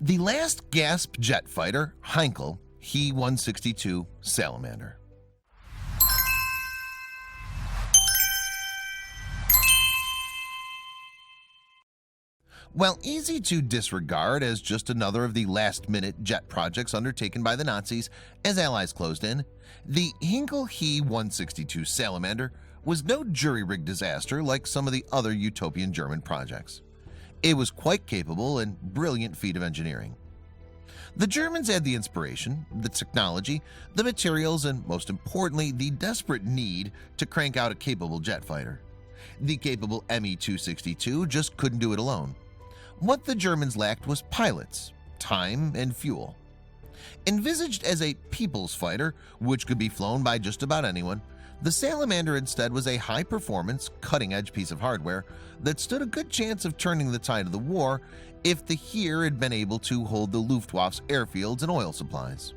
The Last-Gasp jet fighter Heinkel He-162 Salamander. While easy to disregard as just another of the last-minute jet projects undertaken by the Nazis as Allies closed in, the Heinkel He-162 Salamander was no jury-rigged disaster like some of the other utopian German projects. It was quite capable and brilliant feat of engineering. The Germans had the inspiration, the technology, the materials, and most importantly, the desperate need to crank out a capable jet fighter. The capable Me-262 just couldn't do it alone. What the Germans lacked was pilots, time, and fuel. Envisaged as a people's fighter, which could be flown by just about anyone, the Salamander instead was a high-performance, cutting-edge piece of hardware that stood a good chance of turning the tide of the war if the Heer had been able to hold the Luftwaffe's airfields and oil supplies.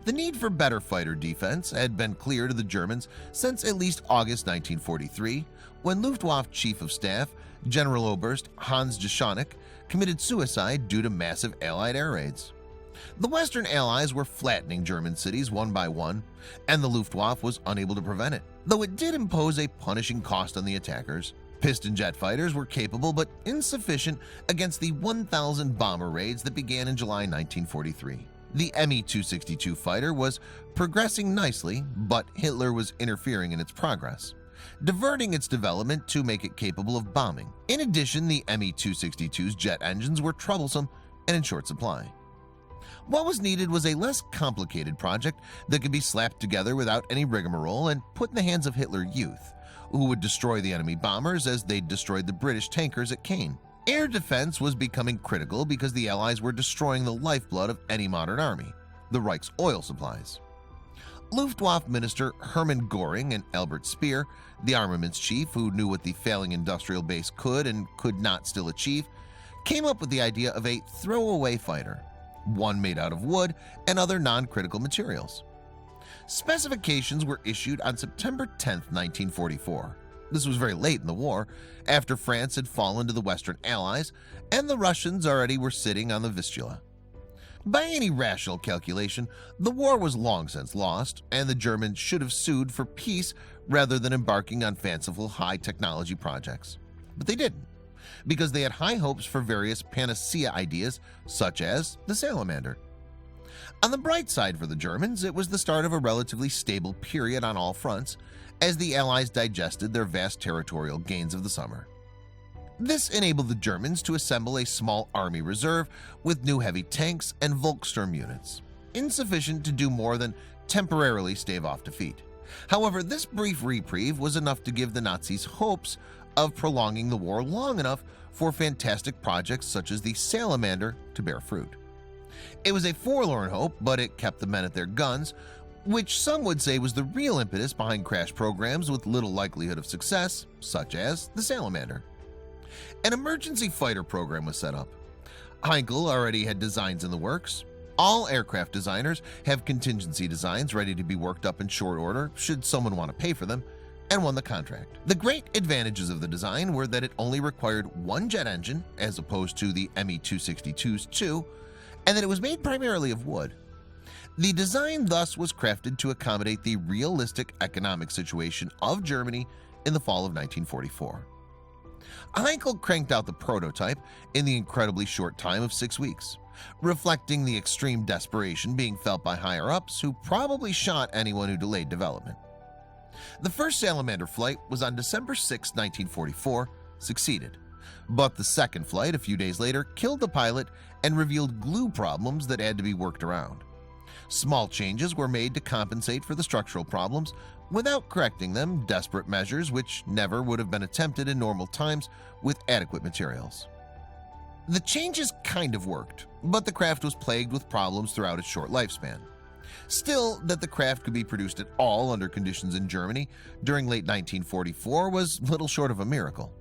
The need for better fighter defense had been clear to the Germans since at least August 1943, when Luftwaffe Chief of Staff General Oberst Hans Jaschonek committed suicide due to massive Allied air raids. The Western Allies were flattening German cities one by one, and the Luftwaffe was unable to prevent it, though it did impose a punishing cost on the attackers. Piston jet fighters were capable but insufficient against the 1,000 bomber raids that began in July 1943. The Me-262 fighter was progressing nicely, but Hitler was interfering in its progress, diverting its development to make it capable of bombing. In addition, the Me-262's jet engines were troublesome and in short supply. What was needed was a less complicated project that could be slapped together without any rigmarole and put in the hands of Hitler Youth, who would destroy the enemy bombers as they destroyed the British tankers at Caen. Air defense was becoming critical because the Allies were destroying the lifeblood of any modern army, the Reich's oil supplies. Luftwaffe Minister Hermann Göring and Albert Speer, the armaments chief who knew what the failing industrial base could and could not still achieve, came up with the idea of a throwaway fighter, one made out of wood and other non-critical materials. Specifications were issued on September 10, 1944. This was very late in the war, after France had fallen to the Western Allies and the Russians already were sitting on the Vistula. By any rational calculation, the war was long since lost, and the Germans should have sued for peace rather than embarking on fanciful high-technology projects. But they didn't, because they had high hopes for various panacea ideas, such as the Salamander. On the bright side for the Germans, it was the start of a relatively stable period on all fronts, as the Allies digested their vast territorial gains of the summer. This enabled the Germans to assemble a small army reserve with new heavy tanks and Volkssturm units, insufficient to do more than temporarily stave off defeat. However, this brief reprieve was enough to give the Nazis hopes of prolonging the war long enough for fantastic projects such as the Salamander to bear fruit. It was a forlorn hope, but it kept the men at their guns, which some would say was the real impetus behind crash programs with little likelihood of success, such as the Salamander. An emergency fighter program was set up. Heinkel already had designs in the works. All aircraft designers have contingency designs ready to be worked up in short order should someone want to pay for them, and won the contract. The great advantages of the design were that it only required one jet engine as opposed to the Me-262's two, and that it was made primarily of wood. The design thus was crafted to accommodate the realistic economic situation of Germany in the fall of 1944. Heinkel cranked out the prototype in the incredibly short time of 6 weeks, reflecting the extreme desperation being felt by higher-ups who probably shot anyone who delayed development. The first Salamander flight was on December 6, 1944, succeeded, but the second flight a few days later killed the pilot and revealed glue problems that had to be worked around. Small changes were made to compensate for the structural problems without correcting them, desperate measures which never would have been attempted in normal times with adequate materials. The changes kind of worked, but the craft was plagued with problems throughout its short lifespan. Still, that the craft could be produced at all under conditions in Germany during late 1944 was little short of a miracle.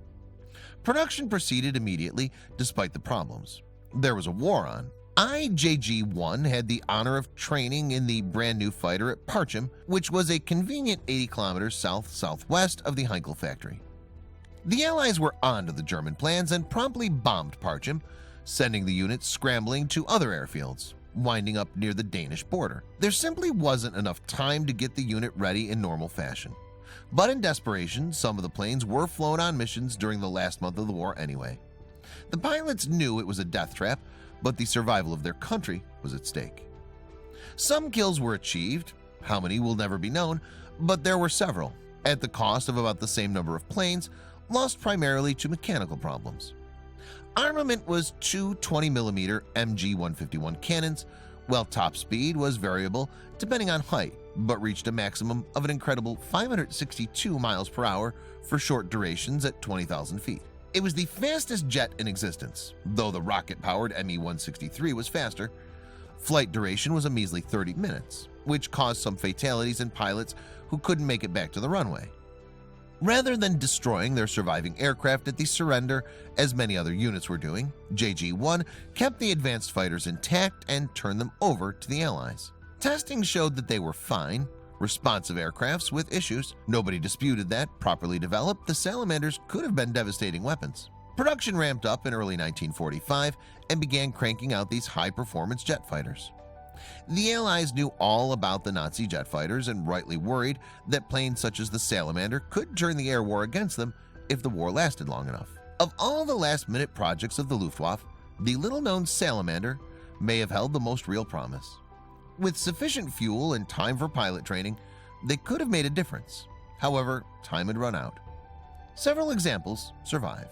Production proceeded immediately despite the problems. There was a war on. IJG-1 had the honor of training in the brand new fighter at Parchim, which was a convenient 80 kilometers south-southwest of the Heinkel factory. The Allies were onto the German plans and promptly bombed Parchim, sending the units scrambling to other airfields, winding up near the Danish border. There simply wasn't enough time to get the unit ready in normal fashion. But in desperation, some of the planes were flown on missions during the last month of the war anyway. The pilots knew it was a death trap, but the survival of their country was at stake. Some kills were achieved, how many will never be known, but there were several, at the cost of about the same number of planes, lost primarily to mechanical problems. Armament was two 20mm MG-151 cannons, while top speed was variable depending on height, but reached a maximum of an incredible 562 miles per hour for short durations at 20,000 feet. It was the fastest jet in existence, though the rocket-powered Me-163 was faster. Flight duration was a measly 30 minutes, which caused some fatalities in pilots who couldn't make it back to the runway. Rather than destroying their surviving aircraft at the surrender, as many other units were doing, JG-1 kept the advanced fighters intact and turned them over to the Allies. Testing showed that they were fine, responsive aircrafts with issues. Nobody disputed that, properly developed, the Salamanders could have been devastating weapons. Production ramped up in early 1945 and began cranking out these high-performance jet fighters. The Allies knew all about the Nazi jet fighters and rightly worried that planes such as the Salamander could turn the air war against them if the war lasted long enough. Of all the last-minute projects of the Luftwaffe, the little-known Salamander may have held the most real promise. With sufficient fuel and time for pilot training, they could have made a difference. However, time had run out. Several examples survive.